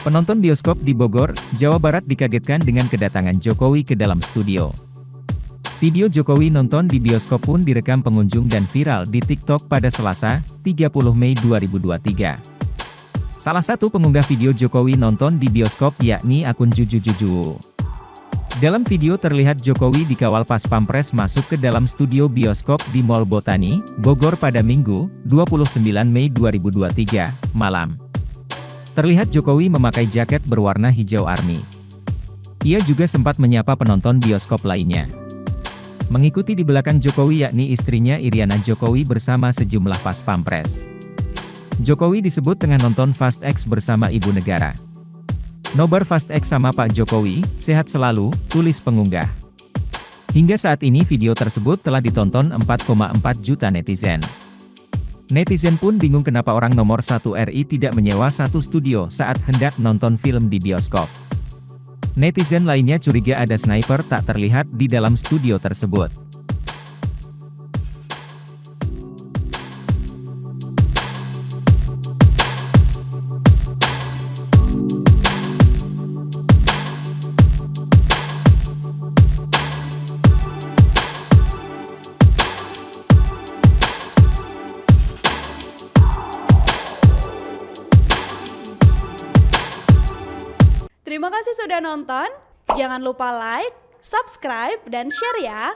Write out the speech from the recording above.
Penonton bioskop di Bogor, Jawa Barat dikagetkan dengan kedatangan Jokowi ke dalam studio. Video Jokowi nonton di bioskop pun direkam pengunjung dan viral di TikTok pada Selasa, 30 Mei 2023. Salah satu pengunggah video Jokowi nonton di bioskop yakni akun Jujujuju. Dalam video terlihat Jokowi dikawal pas pampres masuk ke dalam studio bioskop di Mall Botani, Bogor pada Minggu, 29 Mei 2023, malam. Terlihat Jokowi memakai jaket berwarna hijau army. Ia juga sempat menyapa penonton bioskop lainnya. Mengikuti di belakang Jokowi yakni istrinya Iriana Jokowi bersama sejumlah pas pampres. Jokowi disebut tengah nonton Fast X bersama ibu negara. Nobar Fast X sama Pak Jokowi, sehat selalu, tulis pengunggah. Hingga saat ini video tersebut telah ditonton 4,4 juta netizen. Netizen pun bingung kenapa orang nomor 1 RI tidak menyewa satu studio saat hendak nonton film di bioskop. Netizen lainnya curiga ada sniper tak terlihat di dalam studio tersebut. Terima kasih sudah nonton, jangan lupa like, subscribe, dan share ya!